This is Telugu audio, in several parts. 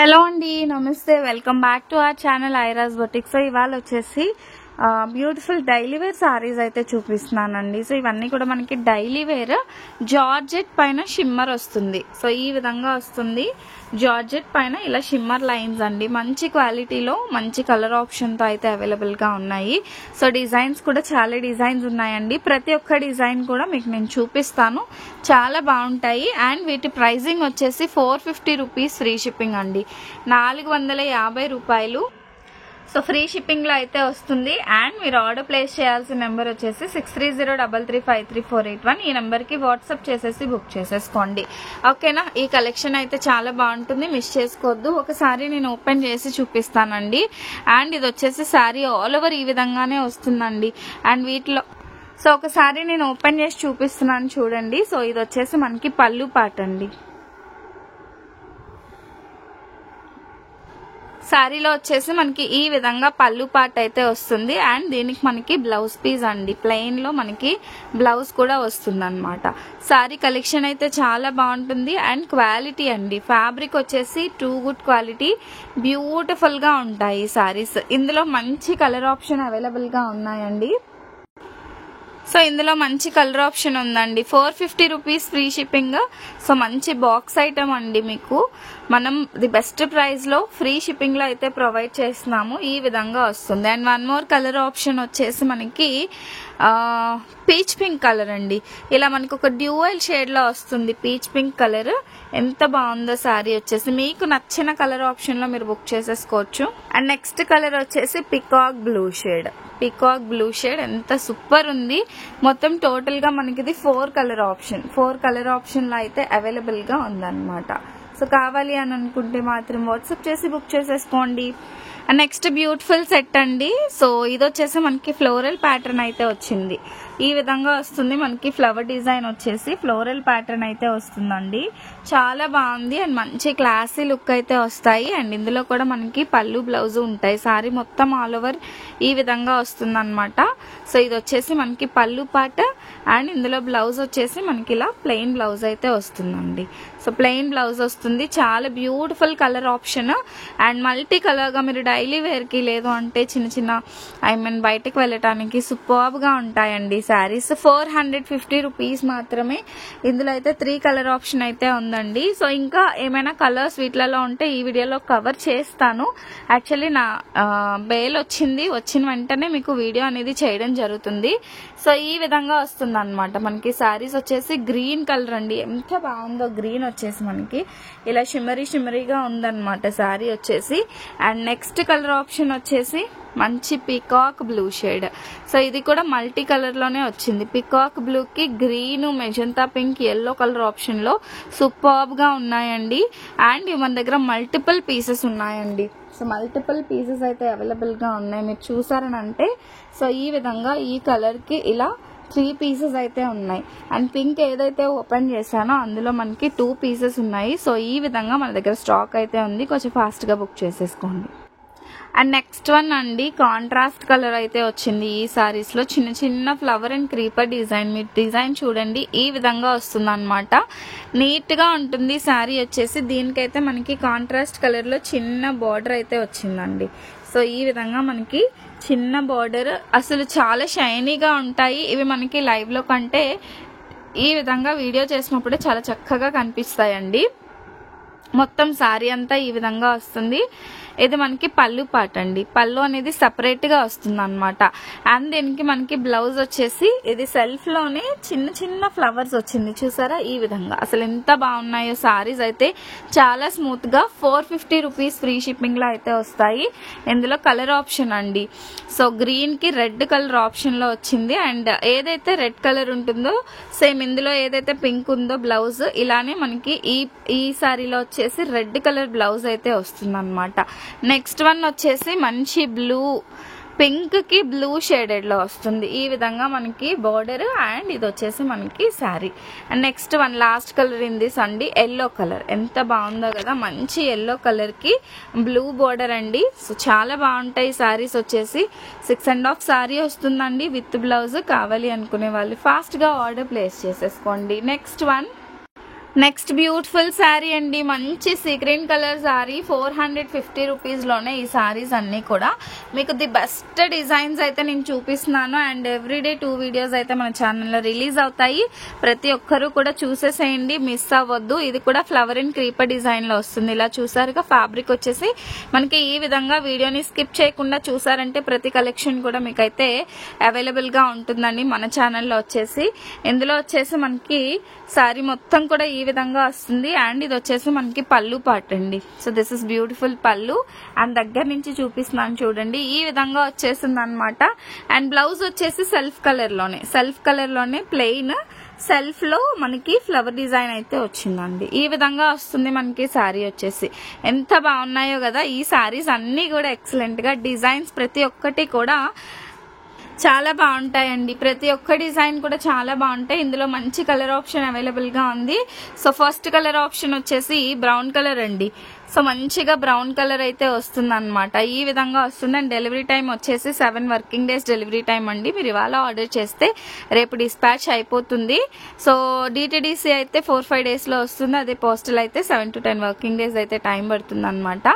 హలో అండి, నమస్తే. Welcome back to our channel ఐరాస్ బొటిక్. సో ఇవాళ వచ్చేసి బ్యూటిఫుల్ డైలీ వేర్ సారీస్ అయితే చూపిస్తున్నానండి. సో ఇవన్నీ కూడా మనకి డైలీ వేర్ జార్జెట్ పైన షిమ్మర్ వస్తుంది. సో ఈ విధంగా వస్తుంది. జార్జెట్ పైన ఇలా షిమ్మర్ లైన్స్ అండి. మంచి క్వాలిటీలో మంచి కలర్ ఆప్షన్తో అయితే అవైలబుల్గా ఉన్నాయి. సో డిజైన్స్ కూడా చాలా డిజైన్స్ ఉన్నాయండి. ప్రతి ఒక్క డిజైన్ కూడా మీకు నేను చూపిస్తాను. చాలా బాగుంటాయి. అండ్ వీటి ప్రైజింగ్ వచ్చేసి 450 రూపీస్ ఫ్రీ షిప్పింగ్ అండి. 450 రూపాయలు. సో ఫ్రీ షిప్పింగ్లో అయితే వస్తుంది. అండ్ మీరు ఆర్డర్ ప్లేస్ చేయాల్సిన నెంబర్ వచ్చేసి 6303353481. ఈ నెంబర్కి వాట్సాప్ చేసేసి బుక్ చేసేసుకోండి. ఓకేనా? ఈ కలెక్షన్ అయితే చాలా బాగుంటుంది, మిస్ చేసుకోవద్దు. ఒకసారి నేను ఓపెన్ చేసి చూపిస్తానండి. అండ్ ఇది వచ్చేసి శారీ ఆల్ ఓవర్ ఈ విధంగానే వస్తుందండి. అండ్ వీటిలో సో ఒకసారి నేను ఓపెన్ చేసి చూపిస్తున్నాను చూడండి. సో ఇది వచ్చేసి మనకి పళ్ళు పాట అండి. శారీలో వచ్చేసి మనకి ఈ విధంగా పళ్ళు పార్ట్ అయితే వస్తుంది. అండ్ దీనికి మనకి బ్లౌజ్ పీస్ అండి. ప్లెయిన్ లో మనకి బ్లౌజ్ కూడా వస్తుంది అనమాట. శారీ కలెక్షన్ అయితే చాలా బాగుంటుంది. అండ్ క్వాలిటీ అండి, ఫ్యాబ్రిక్ వచ్చేసి టూ గుడ్ క్వాలిటీ, బ్యూటిఫుల్ గా ఉంటాయి శారీస్. ఇందులో మంచి కలర్ ఆప్షన్ అవైలబుల్ గా ఉన్నాయండి. సో ఇందులో మంచి కలర్ ఆప్షన్ ఉందండి. 450 రూపీస్ ఫ్రీ షిప్పింగ్. సో మంచి బాక్స్ ఐటమ్ అండి. మీకు మనం ది బెస్ట్ ప్రైస్ లో ఫ్రీ షిప్పింగ్ లో అయితే ప్రొవైడ్ చేస్తున్నాము. ఈ విధంగా వస్తుంది. And one more colour option వచ్చేసి మనకి పీచ్ పింక్ కలర్ అండి. ఇలా మనకు ఒక డ్యూయల్ షేడ్ లో వస్తుంది పీచ్ పింక్ కలర్. ఎంత బాగుందో శారీ వచ్చేసి. మీకు నచ్చిన కలర్ ఆప్షన్ లో మీరు బుక్ చేసేసుకోవచ్చు. అండ్ నెక్స్ట్ కలర్ వచ్చేసి peacock blue shade. Peacock blue shade ఎంత సూపర్ ఉంది. మొత్తం టోటల్ గా మనకి ఇది 4 కలర్ ఆప్షన్ లో అయితే అవైలబుల్ గా ఉందన్నమాట. సో కావాలి అని అనుకుంటే మాత్రం వాట్సాప్ చేసి బుక్ చేసేసుకోండి. అండ్ నెక్స్ట్ బ్యూటిఫుల్ సెట్ అండి. సో ఇది వచ్చేసి మనకి ఫ్లోరల్ ప్యాటర్న్ అయితే వచ్చింది. ఈ విధంగా వస్తుంది. మనకి ఫ్లవర్ డిజైన్ వచ్చేసి ఫ్లోరల్ ప్యాటర్న్ అయితే వస్తుందండి. చాలా బాగుంది. అండ్ మంచి క్లాసీ లుక్ అయితే వస్తాయి. అండ్ ఇందులో కూడా మనకి పళ్ళు బ్లౌజ్ ఉంటాయి. సారీ మొత్తం ఆల్ ఓవర్ ఈ విధంగా వస్తుంది అనమాట. సో ఇది వచ్చేసి మనకి పళ్ళు పాట. అండ్ ఇందులో బ్లౌజ్ వచ్చేసి మనకి ఇలా ప్లెయిన్ బ్లౌజ్ అయితే వస్తుందండి. సో ప్లెయిన్ బ్లౌజ్ వస్తుంది. చాలా beautiful colour option. And multi colour గా మీరు డైలీ వేర్ కి లేదు అంటే చిన్న బయటకు వెళ్ళటానికి సూపర్బ్ గా ఉంటాయండి శారీస్. 450 రూపీస్ మాత్రమే. ఇందులో అయితే 3 కలర్ ఆప్షన్ అయితే ఉందండి. సో ఇంకా ఏమైనా కలర్స్ వీటిలలో ఉంటే ఈ వీడియోలో కవర్ చేస్తాను. యాక్చువల్లీ నా బేల్ వచ్చిన వెంటనే మీకు వీడియో అనేది చేయడం జరుగుతుంది. సో ఈ విధంగా వస్తుంది అనమాట. మనకి శారీస్ వచ్చేసి గ్రీన్ కలర్ అండి. ఎంత బాగుందో గ్రీన్ వచ్చేసి మనకి ఇలా షిమ్మరీగా ఉందన్నమాట శారీ వచ్చేసి. అండ్ నెక్స్ట్ కలర్ ఆప్షన్ వచ్చేసి మంచి పికాక్ బ్లూ షేడ్. సో ఇది కూడా మల్టీ కలర్ లోనే వచ్చింది. పికాక్ బ్లూ కి green, magenta pink, yellow colour option లో సూపర్బ్ గా ఉన్నాయండి. అండ్ మన దగ్గర మల్టిపుల్ పీసెస్ ఉన్నాయండి. సో మల్టిపుల్ పీసెస్ అయితే అవైలబుల్ గా ఉన్నాయి. మీరు చూసారని అంటే సో ఈ విధంగా ఈ కలర్ కి ఇలా 3 పీసెస్ అయితే ఉన్నాయి. అండ్ పింక్ ఏదైతే ఓపెన్ చేశానో అందులో మనకి 2 పీసెస్ ఉన్నాయి. సో ఈ విధంగా మన దగ్గర స్టాక్ అయితే ఉంది. కొంచెం ఫాస్ట్ గా బుక్ చేసేసుకోండి. అండ్ నెక్స్ట్ వన్ అండి, కాంట్రాస్ట్ కలర్ అయితే వచ్చింది. ఈ సారీస్ లో చిన్న ఫ్లవర్ అండ్ క్రీపర్ డిజైన్. మీరు డిజైన్ చూడండి, ఈ విధంగా వస్తుంది అనమాట. నీట్ గా ఉంటుంది శారీ వచ్చేసి. దీనికైతే మనకి కాంట్రాస్ట్ కలర్ లో చిన్న బార్డర్ అయితే వచ్చిందండి. సో ఈ విధంగా మనకి చిన్న బార్డర్. అసలు చాలా షైనీగా ఉంటాయి ఇవి. మనకి లైవ్ లో కంటే ఈ విధంగా వీడియో చేసినప్పుడే చాలా చక్కగా కనిపిస్తాయండి. మొత్తం శారీ అంతా ఈ విధంగా వస్తుంది. ఇది మనకి పళ్ళు పాట అండి. పళ్ళు అనేది సపరేట్ గా వస్తుంది అనమాట. అండ్ దీనికి మనకి బ్లౌజ్ వచ్చేసి ఇది సెల్ఫ్ లోనే చిన్న ఫ్లవర్స్ వచ్చింది. చూసారా ఈ విధంగా. అసలు ఎంత బాగున్నాయో సారీస్ అయితే. చాలా స్మూత్ గా 450 రూపీస్ ఫ్రీ షిప్పింగ్ లో అయితే వస్తాయి. ఇందులో కలర్ ఆప్షన్ అండి. సో గ్రీన్ కి రెడ్ కలర్ ఆప్షన్ లో వచ్చింది. అండ్ ఏదైతే రెడ్ కలర్ ఉంటుందో సేమ్ ఇందులో ఏదైతే పింక్ ఉందో బ్లౌజ్ ఇలానే మనకి ఈ సారీలో వచ్చేసి రెడ్ కలర్ బ్లౌజ్ అయితే వస్తుంది అనమాట. నెక్స్ట్ వన్ వచ్చేసి మంచి బ్లూ, పింక్ కి బ్లూ షేడెడ్ లో వస్తుంది. ఈ విధంగా మనకి బోర్డర్. అండ్ ఇది వచ్చేసి మనకి sari. And next one last colour in this అండి, ఎల్లో కలర్. ఎంత బాగుందో కదా. మంచి ఎల్లో కలర్ కి బ్లూ బోర్డర్ అండి. సో చాలా బాగుంటాయి శారీస్ వచ్చేసి. 6.5 శారీ వస్తుందండి విత్ బ్లౌజ్. కావాలి అనుకునే వాళ్ళు ఫాస్ట్ గా ఆర్డర్ ప్లేస్ చేసేసుకోండి. Next one next beautiful sari అండి, మంచి సీ గ్రీన్ కలర్ శారీ. 450 రూపీస్లోనే ఈ శారీస్ అన్నీ కూడా మీకు ది బెస్ట్ డిజైన్స్ అయితే నేను చూపిస్తున్నాను. అండ్ ఎవ్రీడే 2 వీడియోస్ అయితే మన ఛానల్లో రిలీజ్ అవుతాయి. ప్రతి ఒక్కరూ కూడా చూసేసేయండి, మిస్ అవ్వద్దు. ఇది కూడా ఫ్లవర్ అండ్ క్రీపర్ డిజైన్లో వస్తుంది. ఇలా చూసారుగా ఫ్యాబ్రిక్ వచ్చేసి మనకి ఈ విధంగా. వీడియోని స్కిప్ చేయకుండా చూసారంటే ప్రతి కలెక్షన్ కూడా మీకైతే అవైలబుల్గా ఉంటుందండి మన ఛానల్లో వచ్చేసి. ఇందులో వచ్చేసి మనకి శారీ మొత్తం కూడా ఈ విధంగా వస్తుంది. అండ్ ఇది వచ్చేసి మనకి పళ్ళు పార్ట్ అండి. సో దిస్ ఇస్ బ్యూటిఫుల్ పళ్ళు. అండ్ దగ్గర నుంచి చూపిస్తున్నాను చూడండి, ఈ విధంగా వచ్చేసింది అనమాట. అండ్ బ్లౌజ్ వచ్చేసి సెల్ఫ్ కలర్ లోనే ప్లెయిన్ సెల్ఫ్ లో మనకి ఫ్లవర్ డిజైన్ అయితే వచ్చిందండి. ఈ విధంగా వస్తుంది మనకి శారీ వచ్చేసి. ఎంత బాగున్నాయో కదా ఈ శారీస్ అన్ని కూడా. ఎక్సలెంట్ గా డిజైన్స్ ప్రతి ఒక్కటి కూడా చాలా బాగుంటాయండి. ప్రతి ఒక్క డిజైన్ కూడా చాలా బాగుంటాయి. ఇందులో మంచి కలర్ ఆప్షన్ అవైలబుల్ గా ఉంది. సో ఫస్ట్ కలర్ ఆప్షన్ వచ్చేసి బ్రౌన్ కలర్ అండి. సో మంచిగా బ్రౌన్ కలర్ అయితే వస్తుంది అనమాట. ఈ విధంగా వస్తుంది. అండ్ డెలివరీ టైం వచ్చేసి 7 వర్కింగ్ డేస్ డెలివరీ టైం అండి. మీరు ఇవాళ ఆర్డర్ చేస్తే రేపు డిస్పాచ్ అయిపోతుంది. సో డిటిడిసి అయితే 4-5 డేస్ లో వస్తుంది. అదే పోస్టల్ అయితే 7 to 10 వర్కింగ్ డేస్ అయితే టైం పడుతుంది అనమాట.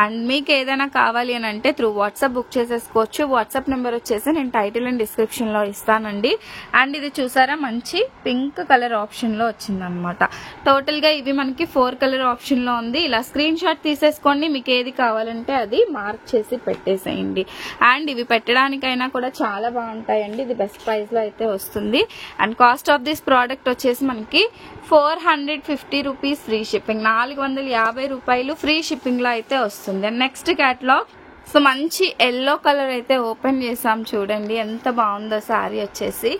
అండ్ మీకు ఏదైనా కావాలి అని అంటే త్రూ వాట్సాప్ బుక్ చేసేసుకోవచ్చు. వాట్సాప్ నెంబర్ వచ్చేసి నేను టైటిల్ అండ్ డిస్క్రిప్షన్ లో ఇస్తానండి. అండ్ ఇది చూసారా మంచి పింక్ కలర్ ఆప్షన్ లో వచ్చింది అనమాట. టోటల్ గా ఇవి మనకి 4 కలర్ ఆప్షన్ లో ఉంది. ఇలా స్క్రీన్ షాట్ తీసేసుకోండి, మీకు ఏది కావాలంటే అది మార్క్ చేసి పెట్టేసేయండి. అండ్ ఇవి పెట్టడానికైనా కూడా చాలా బాగుంటాయండి. ఇది బెస్ట్ ప్రైస్ లో అయితే వస్తుంది. And cost of this product వచ్చేసి మనకి 450 రూపీస్ ఫ్రీ షిప్పింగ్, 450 రూపాయలు ఫ్రీ షిప్పింగ్ లో అయితే వస్తుంది. And next catalogue. సో మంచి ఎల్లో కలర్ అయితే ఓపెన్ చేసాం చూడండి, ఎంత బాగుందో శారీ వచ్చేసి.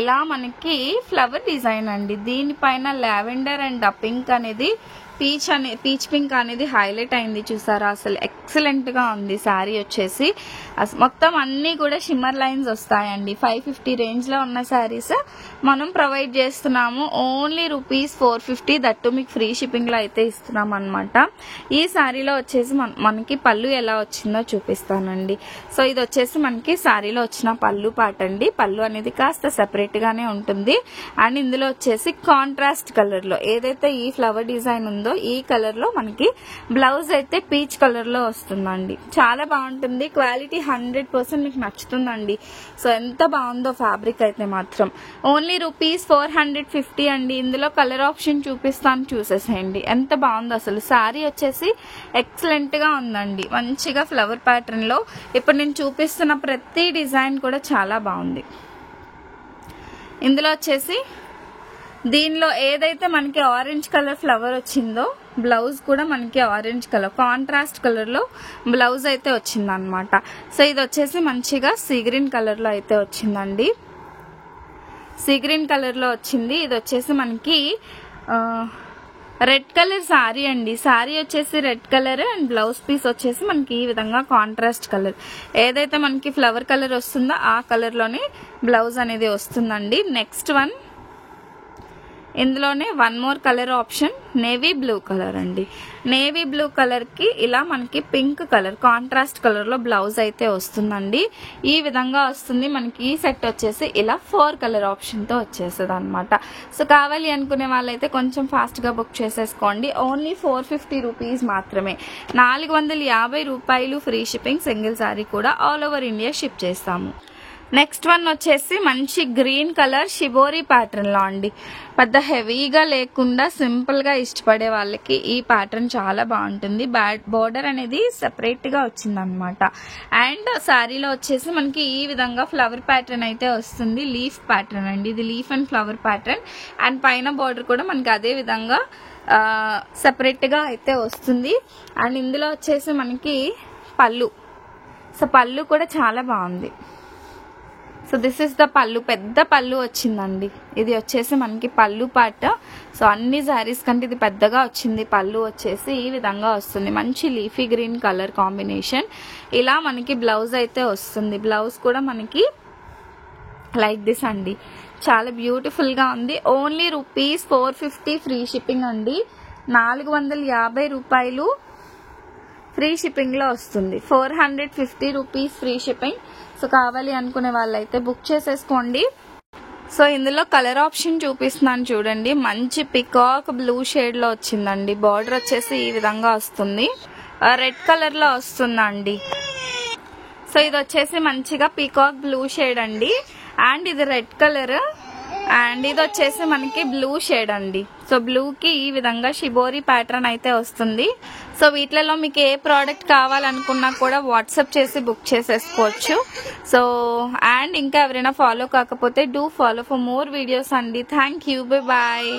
ఇలా మనకి ఫ్లవర్ డిజైన్ అండి. దీనిపైన లావెండర్ అండ్ పింక్ అనేది పీచ్ పింక్ అనేది హైలైట్ అయింది చూసారా. అసలు ఎక్సలెంట్ గా ఉంది శారీ వచ్చేసి. మొత్తం అన్ని కూడా షిమ్మర్ లైన్స్ వస్తాయండి. 550 రేంజ్ లో ఉన్న శారీస్ మనం ప్రొవైడ్ చేస్తున్నాము. ఓన్లీ ₹450, దట్టు మీకు ఫ్రీ షిప్పింగ్ లో అయితే ఇస్తున్నాం అనమాట. ఈ శారీలో వచ్చేసి మనకి పళ్ళు ఎలా వచ్చిందో చూపిస్తానండి. సో ఇది వచ్చేసి మనకి శారీలో వచ్చిన పళ్ళు పాట అండి. పళ్ళు అనేది కాస్త సెపరేట్ గానే ఉంటుంది. అండ్ ఇందులో వచ్చేసి కాంట్రాస్ట్ కలర్ లో ఏదైతే ఈ ఫ్లవర్ డిజైన్ ఉందో ఈ కలర్ లో మనకి బ్లౌజ్ అయితే పీచ్ కలర్ లో వస్తుందండి. చాలా బాగుంటుంది. క్వాలిటీ 100% మీకు నచ్చుతుందండి. సో ఎంత బాగుందో ఫ్యాబ్రిక్ అయితే మాత్రం. ఓన్లీ ₹450 అండి. ఇందులో కలర్ ఆప్షన్ చూపిస్తాను, చూసేసేయండి. ఎంత బాగుందో అసలు. శారీ వచ్చేసి ఎక్సలెంట్ గా ఉందండి. మంచిగా ఫ్లవర్ ప్యాటర్న్ లో ఇప్పుడు నేను చూపిస్తున్న ప్రతి డిజైన్ కూడా చాలా బాగుంది. ఇందులో వచ్చేసి దీనిలో ఏదైతే మనకి ఆరెంజ్ కలర్ ఫ్లవర్ వచ్చిందో బ్లౌజ్ కూడా మనకి ఆరెంజ్ కలర్ కాంట్రాస్ట్ కలర్ లో బ్లౌజ్ అయితే వచ్చింది అనమాట. సో ఇది వచ్చేసి మంచిగా సీ గ్రీన్ కలర్ లో అయితే వచ్చిందండి. సీ గ్రీన్ కలర్ లో వచ్చింది. ఇది వచ్చేసి మనకి రెడ్ కలర్ శారీ అండి. శారీ వచ్చేసి red colour and blouse piece వచ్చేసి మనకి ఈ విధంగా కాంట్రాస్ట్ కలర్, ఏదైతే మనకి ఫ్లవర్ కలర్ వస్తుందో ఆ కలర్ లోనే బ్లౌజ్ అనేది వస్తుందండి. నెక్స్ట్ వన్, ఇందులోనే one more colour option navy blue colour అండి. నేవీ బ్లూ కలర్ కి ఇలా మనకి పింక్ కలర్ కాంట్రాస్ట్ కలర్ లో బ్లౌజ్ అయితే వస్తుందండి. ఈ విధంగా వస్తుంది మనకి. ఈ సెట్ వచ్చేసి ఇలా 4 కలర్ ఆప్షన్ తో వచ్చేస్తుంది అనమాట. సో కావాలి అనుకునే వాళ్ళైతే కొంచెం ఫాస్ట్ గా బుక్ చేసేసుకోండి. ఓన్లీ ₹450 మాత్రమే, 450 రూపాయలు ఫ్రీ షిప్పింగ్. సింగిల్ సారీ కూడా ఆల్ ఓవర్ ఇండియా షిప్ చేస్తాము. నెక్స్ట్ వన్ వచ్చేసి మంచి గ్రీన్ కలర్ షిబోరి ప్యాటర్న్ లో అండి. పెద్ద హెవీగా లేకుండా సింపుల్ గా ఇష్టపడే వాళ్ళకి ఈ ప్యాటర్న్ చాలా బాగుంటుంది. బోర్డర్ అనేది సెపరేట్ గా వచ్చింది అనమాట. అండ్ శారీలో వచ్చేసి మనకి ఈ విధంగా ఫ్లవర్ ప్యాటర్న్ అయితే వస్తుంది. లీఫ్ ప్యాటర్న్ అండి. ఇది leaf and flower pattern. And పైన బోర్డర్ కూడా మనకి అదే విధంగా సెపరేట్ గా అయితే వస్తుంది. అండ్ ఇందులో వచ్చేసి మనకి పళ్ళు. సో పళ్ళు కూడా చాలా బాగుంది. సో దిస్ ఇస్ ద పళ్ళు. పెద్ద పళ్ళు వచ్చిందండి. ఇది వచ్చేసి మనకి పళ్ళు పాట. సో అన్ని శారీస్ కంటే ఇది పెద్దగా వచ్చింది. పళ్ళు వచ్చేసి ఈ విధంగా వస్తుంది. మంచి లీఫీ గ్రీన్ కలర్ కాంబినేషన్. ఇలా మనకి బ్లౌజ్ అయితే వస్తుంది. బ్లౌజ్ కూడా మనకి లైక్ దిస్ అండి. చాలా బ్యూటిఫుల్ గా ఉంది. ఓన్లీ ₹450 ఫ్రీ షిప్పింగ్ అండి. 450 రూపాయలు ఫ్రీ షిప్పింగ్ లో వస్తుంది. ₹450 ఫ్రీ షిప్పింగ్. సో కావాలి అనుకునే వాళ్ళైతే బుక్ చేసేసుకోండి. సో ఇందులో కలర్ ఆప్షన్ చూపిస్తున్నాను చూడండి, మంచి పికాక్ బ్లూ షేడ్ లో వచ్చిందండి. బార్డర్ వచ్చేసి ఈ విధంగా వస్తుంది, రెడ్ కలర్ లో వస్తుందండి. సో ఇది వచ్చేసి మంచిగా పీకాక్ బ్లూ షేడ్ అండి, అండ్ ఇది రెడ్ కలర్, అండ్ ఇది వచ్చేసి మనకి బ్లూ షేడ్ అండి. సో బ్లూ కి ఈ విధంగా షిబోరి ప్యాటర్న్ అయితే వస్తుంది. సో వీటిలలో మీకు ఏ ప్రోడక్ట్ కావాలనుకున్నా కూడా వాట్సాప్ చేసి బుక్ చేసేసుకోవచ్చు. సో అండ్ ఇంకా ఎవరైనా ఫాలో కాకపోతే do follow for more videos అండి. Thank you, bye bye.